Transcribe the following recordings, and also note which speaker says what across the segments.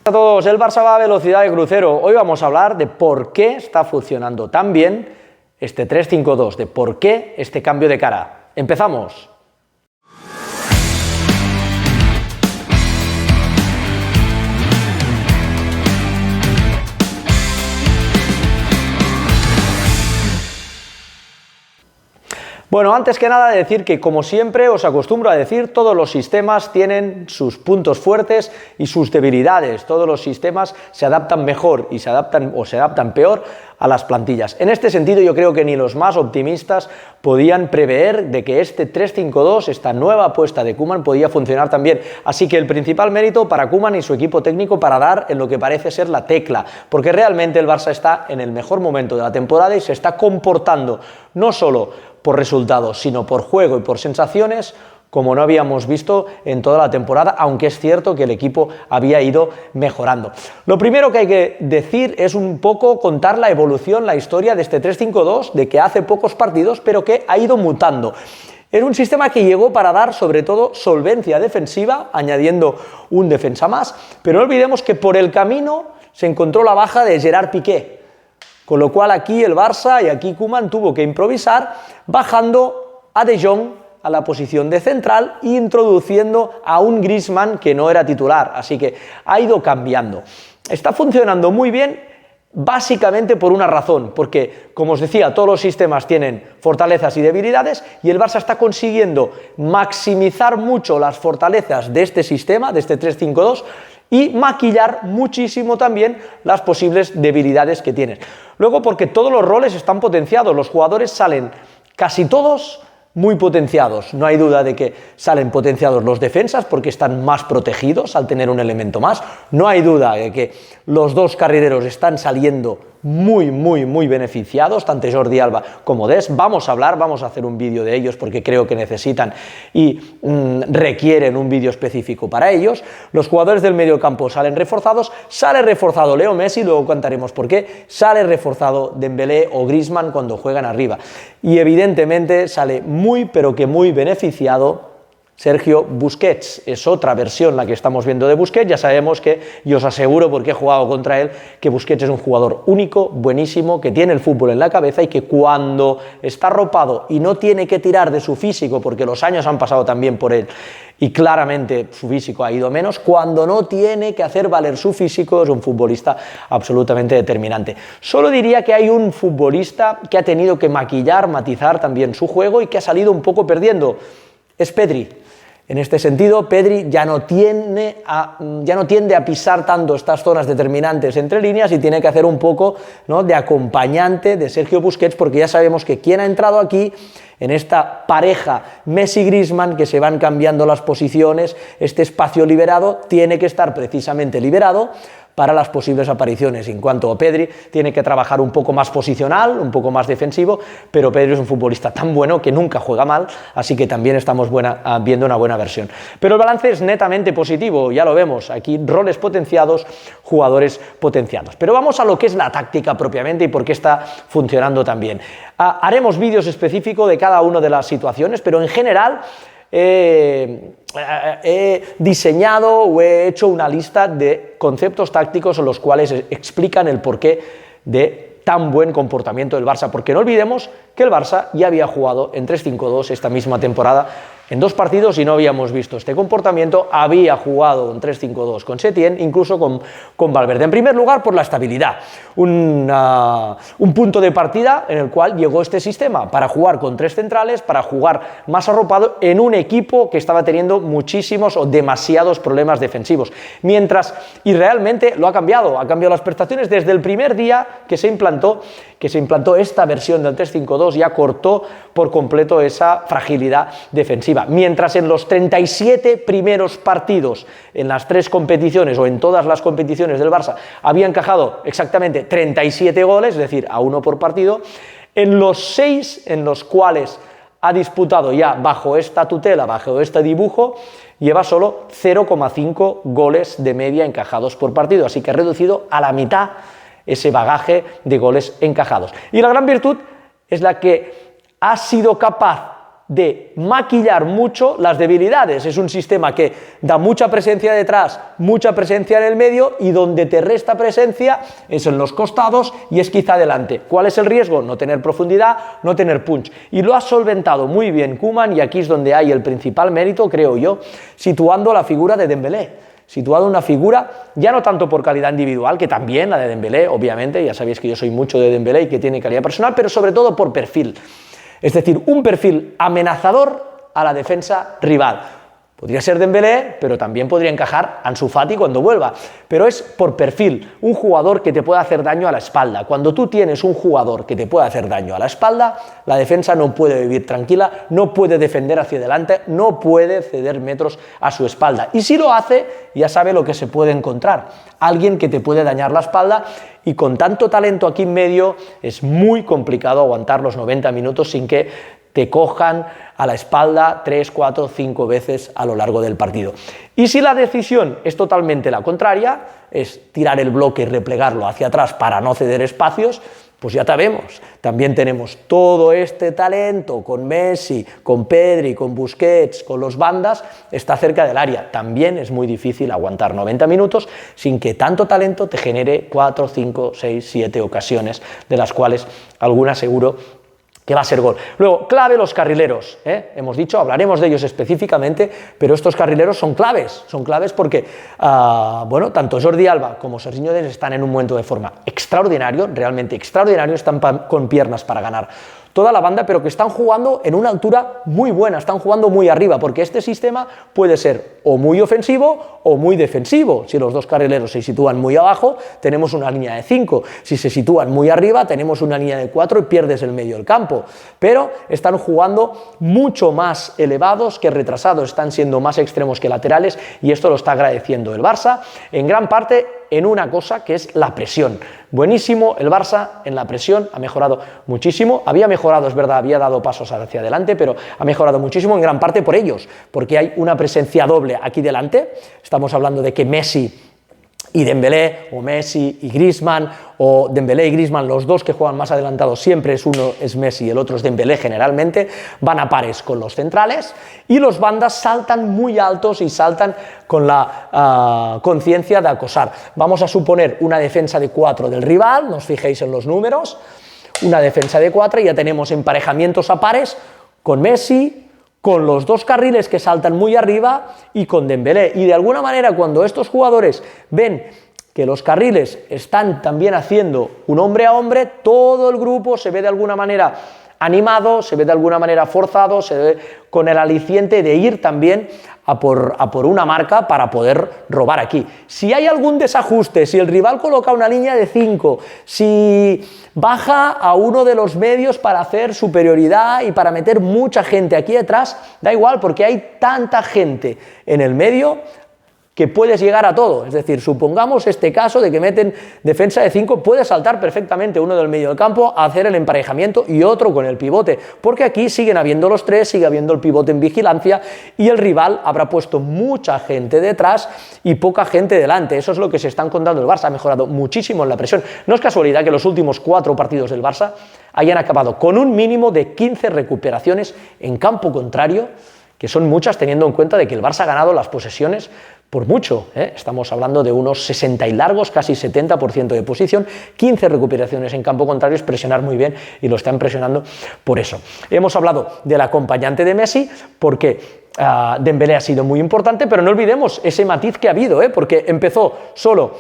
Speaker 1: A todos, el Barça va a velocidad de crucero. Hoy vamos a hablar de por qué está funcionando tan bien este 3-5-2, de por qué este cambio de cara. ¡Empezamos! Bueno, antes que nada decir que, como siempre os acostumbro a decir, todos los sistemas tienen sus puntos fuertes y sus debilidades. Todos los sistemas se adaptan mejor y se adaptan peor a las plantillas. En este sentido, yo creo que ni los más optimistas podían prever de que este 3-5-2, esta nueva apuesta de Koeman, podía funcionar también. Así que el principal mérito para Koeman y su equipo técnico para dar en lo que parece ser la tecla, porque realmente el Barça está en el mejor momento de la temporada y se está comportando no solo por resultados, sino por juego y por sensaciones, como no habíamos visto en toda la temporada, aunque es cierto que el equipo había ido mejorando. Lo primero que hay que decir es un poco contar la evolución, la historia de este 3-5-2, de que hace pocos partidos, pero que ha ido mutando. Era un sistema que llegó para dar sobre todo solvencia defensiva, añadiendo un defensa más, pero no olvidemos que por el camino se encontró la baja de Gerard Piqué, con lo cual aquí el Barça y aquí Koeman tuvo que improvisar bajando a De Jong a la posición de central e introduciendo a un Griezmann que no era titular, así que ha ido cambiando. Está funcionando muy bien básicamente por una razón, porque como os decía, todos los sistemas tienen fortalezas y debilidades y el Barça está consiguiendo maximizar mucho las fortalezas de este sistema, de este 3-5-2, y maquillar muchísimo también las posibles debilidades que tienes. Luego, porque todos los roles están potenciados, los jugadores salen casi todos muy potenciados. No hay duda de que salen potenciados los defensas porque están más protegidos al tener un elemento más. No hay duda de que los dos carrileros están saliendo muy beneficiados, tanto Jordi Alba como Dest. Vamos a hacer un vídeo de ellos porque creo que necesitan y requieren un vídeo específico para ellos. Los jugadores del medio campo salen reforzados, sale reforzado Leo Messi, luego contaremos por qué, sale reforzado Dembélé o Griezmann cuando juegan arriba. Y evidentemente sale muy beneficiado Sergio Busquets. Es otra versión la que estamos viendo de Busquets. Ya sabemos que, y os aseguro porque he jugado contra él, que Busquets es un jugador único, buenísimo, que tiene el fútbol en la cabeza y que cuando está arropado y no tiene que tirar de su físico, porque los años han pasado también por él y claramente su físico ha ido menos, cuando no tiene que hacer valer su físico es un futbolista absolutamente determinante. Solo diría que hay un futbolista que ha tenido que maquillar, matizar también su juego y que ha salido un poco perdiendo. Es Pedri. En este sentido, Pedri ya no tiende a pisar tanto estas zonas determinantes entre líneas y tiene que hacer un poco, ¿no?, de acompañante de Sergio Busquets, porque ya sabemos que quien ha entrado aquí en esta pareja Messi-Griezmann, que se van cambiando las posiciones, este espacio liberado tiene que estar precisamente liberado para las posibles apariciones. En cuanto a Pedri, tiene que trabajar un poco más posicional, un poco más defensivo, pero Pedri es un futbolista tan bueno que nunca juega mal, así que también estamos viendo una buena versión. Pero el balance es netamente positivo, ya lo vemos, aquí roles potenciados, jugadores potenciados. Pero vamos a lo que es la táctica propiamente y por qué está funcionando tan bien. Haremos vídeos específicos de cada una de las situaciones, pero en general he diseñado o he hecho una lista de conceptos tácticos en los cuales explican el porqué de tan buen comportamiento del Barça, porque no olvidemos que el Barça ya había jugado en 3-5-2 esta misma temporada en 2 partidos y no habíamos visto este comportamiento. Había jugado en 3-5-2 con Setién, incluso con Valverde. En primer lugar, por la estabilidad. Un punto de partida en el cual llegó este sistema para jugar con 3 centrales, para jugar más arropado en un equipo que estaba teniendo muchísimos o demasiados problemas defensivos. Y realmente lo ha cambiado las prestaciones desde el primer día que se implantó esta versión del 3-5-2, ya cortó por completo esa fragilidad defensiva. Mientras en los 37 primeros partidos en las 3 competiciones o en todas las competiciones del Barça había encajado exactamente 37 goles, es decir, a 1 por partido, en los 6 en los cuales ha disputado ya bajo esta tutela, bajo este dibujo, lleva solo 0,5 goles de media encajados por partido, así que ha reducido a la mitad ese bagaje de goles encajados. Y la gran virtud es la que ha sido capaz de maquillar mucho las debilidades. Es un sistema que da mucha presencia detrás, mucha presencia en el medio, y donde te resta presencia es en los costados y es quizá delante. ¿Cuál es el riesgo? No tener profundidad, no tener punch. Y lo ha solventado muy bien Koeman, y aquí es donde hay el principal mérito, creo yo, situando la figura de Dembélé. Situado una figura, ya no tanto por calidad individual, que también la de Dembélé, obviamente, ya sabéis que yo soy mucho de Dembélé y que tiene calidad personal, pero sobre todo por perfil. Es decir, un perfil amenazador a la defensa rival. Podría ser Dembélé, pero también podría encajar Ansu Fati cuando vuelva. Pero es por perfil, un jugador que te puede hacer daño a la espalda. Cuando tú tienes un jugador que te puede hacer daño a la espalda, la defensa no puede vivir tranquila, no puede defender hacia adelante, no puede ceder metros a su espalda. Y si lo hace, ya sabe lo que se puede encontrar. Alguien que te puede dañar la espalda, y con tanto talento aquí en medio es muy complicado aguantar los 90 minutos sin que te cojan a la espalda 3, 4, 5 veces a lo largo del partido. Y si la decisión es totalmente la contraria, es tirar el bloque y replegarlo hacia atrás para no ceder espacios, pues ya sabemos, también tenemos todo este talento con Messi, con Pedri, con Busquets, con los bandas, está cerca del área. También es muy difícil aguantar 90 minutos sin que tanto talento te genere 4, 5, 6, 7 ocasiones, de las cuales alguna seguro que va a ser gol. Luego, clave los carrileros, hemos dicho, hablaremos de ellos específicamente, pero estos carrileros son claves porque, bueno, tanto Jordi Alba como Serginho Dest están en un momento de forma extraordinario, realmente extraordinario, están con piernas para ganar toda la banda, pero que están jugando en una altura muy buena, están jugando muy arriba, porque este sistema puede ser o muy ofensivo o muy defensivo. Si los dos carrileros se sitúan muy abajo, tenemos una línea de 5, si se sitúan muy arriba, tenemos una línea de 4 y pierdes el medio del campo, pero están jugando mucho más elevados que retrasados, están siendo más extremos que laterales, y esto lo está agradeciendo el Barça, en gran parte en una cosa que es la presión. Buenísimo el Barça en la presión, ha mejorado muchísimo, había mejorado, es verdad, había dado pasos hacia adelante, pero ha mejorado muchísimo en gran parte por ellos, porque hay una presencia doble aquí delante. Estamos hablando de que Messi y Dembélé, o Messi y Griezmann, o Dembélé y Griezmann, los dos que juegan más adelantados siempre, uno es Messi y el otro es Dembélé generalmente, van a pares con los centrales, y los bandas saltan muy altos y saltan con la conciencia de acosar. Vamos a suponer una defensa de 4 del rival, no os fijéis en los números, una defensa de 4, y ya tenemos emparejamientos a pares con Messi, con los dos carriles que saltan muy arriba y con Dembélé. Y de alguna manera, cuando estos jugadores ven que los carriles están también haciendo un hombre a hombre, todo el grupo se ve de alguna manera animado, se ve de alguna manera forzado, se ve con el aliciente de ir también a por una marca para poder robar aquí. Si hay algún desajuste, si el rival coloca una línea de 5, si baja a uno de los medios para hacer superioridad y para meter mucha gente aquí detrás, da igual, porque hay tanta gente en el medio que puedes llegar a todo. Es decir, supongamos este caso de que meten defensa de 5, puede saltar perfectamente uno del medio del campo a hacer el emparejamiento y otro con el pivote, porque aquí siguen habiendo los tres, sigue habiendo el pivote en vigilancia, y el rival habrá puesto mucha gente detrás y poca gente delante. Eso es lo que se están contando. El Barça ha mejorado muchísimo en la presión. No es casualidad que los últimos 4 partidos del Barça hayan acabado con un mínimo de 15 recuperaciones en campo contrario, que son muchas teniendo en cuenta de que el Barça ha ganado las posesiones por mucho, estamos hablando de unos 60 y largos, casi 70% de posición, 15 recuperaciones en campo contrario, es presionar muy bien, y lo están presionando por eso. Hemos hablado del acompañante de Messi, porque Dembélé ha sido muy importante, pero no olvidemos ese matiz que ha habido, porque empezó solo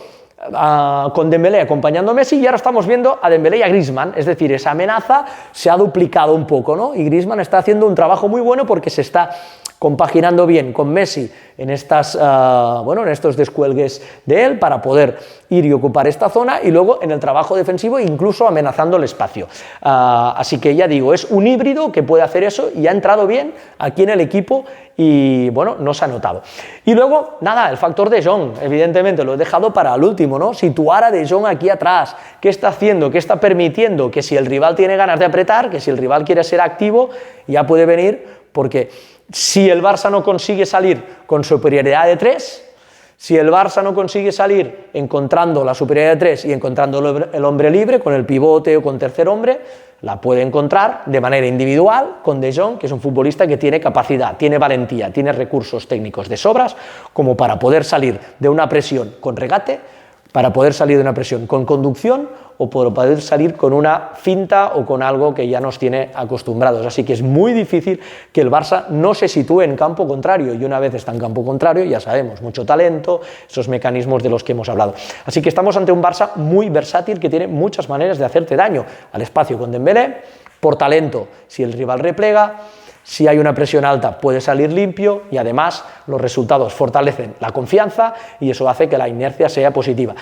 Speaker 1: con Dembélé acompañando a Messi, y ahora estamos viendo a Dembélé y a Griezmann, es decir, esa amenaza se ha duplicado un poco, ¿no? Y Griezmann está haciendo un trabajo muy bueno porque se está compaginando bien con Messi en en estos descuelgues de él para poder ir y ocupar esta zona, y luego en el trabajo defensivo incluso amenazando el espacio. Así que ya digo, es un híbrido que puede hacer eso y ha entrado bien aquí en el equipo y bueno, no se ha notado. Y luego, nada, el factor de Jong, evidentemente lo he dejado para el último, ¿no? Situar a De Jong aquí atrás, ¿qué está haciendo? ¿Qué está permitiendo? Que si el rival tiene ganas de apretar, que si el rival quiere ser activo, ya puede venir, porque si el Barça no consigue salir con superioridad de 3, si el Barça no consigue salir encontrando la superioridad de 3 y encontrando el hombre libre con el pivote o con tercer hombre, la puede encontrar de manera individual con De Jong, que es un futbolista que tiene capacidad, tiene valentía, tiene recursos técnicos de sobras como para poder salir de una presión con regate, para poder salir de una presión con conducción o para poder salir con una finta o con algo que ya nos tiene acostumbrados. Así que es muy difícil que el Barça no se sitúe en campo contrario, y una vez está en campo contrario ya sabemos, mucho talento, esos mecanismos de los que hemos hablado. Así que estamos ante un Barça muy versátil que tiene muchas maneras de hacerte daño al espacio con Dembélé, por talento si el rival replega. Si hay una presión alta puede salir limpio y además los resultados fortalecen la confianza y eso hace que la inercia sea positiva.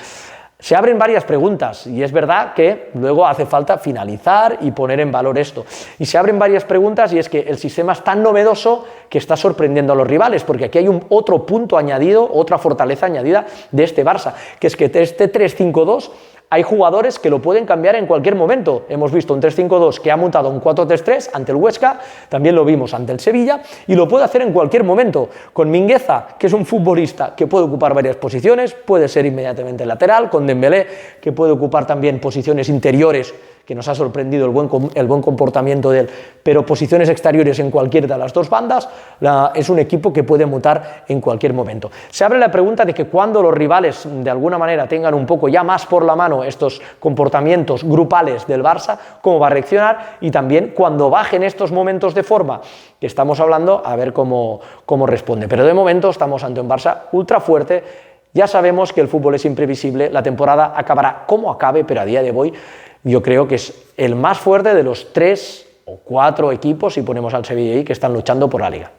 Speaker 1: Se abren varias preguntas y es verdad que luego hace falta finalizar y poner en valor esto. Y se abren varias preguntas y es que el sistema es tan novedoso que está sorprendiendo a los rivales, porque aquí hay otro punto añadido, otra fortaleza añadida de este Barça, que es que este 3-5-2 hay jugadores que lo pueden cambiar en cualquier momento. Hemos visto un 3-5-2 que ha montado un 4-3-3 ante el Huesca, también lo vimos ante el Sevilla, y lo puede hacer en cualquier momento. Con Mingueza, que es un futbolista que puede ocupar varias posiciones, puede ser inmediatamente lateral, con Dembélé, que puede ocupar también posiciones interiores, que nos ha sorprendido el buen comportamiento de él, pero posiciones exteriores en cualquiera de las dos bandas, es un equipo que puede mutar en cualquier momento. Se abre la pregunta de que cuando los rivales de alguna manera tengan un poco ya más por la mano estos comportamientos grupales del Barça, cómo va a reaccionar, y también cuando bajen estos momentos de forma que estamos hablando, a ver cómo responde. Pero de momento estamos ante un Barça ultra fuerte. Ya sabemos que el fútbol es imprevisible, la temporada acabará como acabe, pero a día de hoy yo creo que es el más fuerte de los 3 o 4 equipos, si ponemos al Sevilla ahí, que están luchando por la Liga.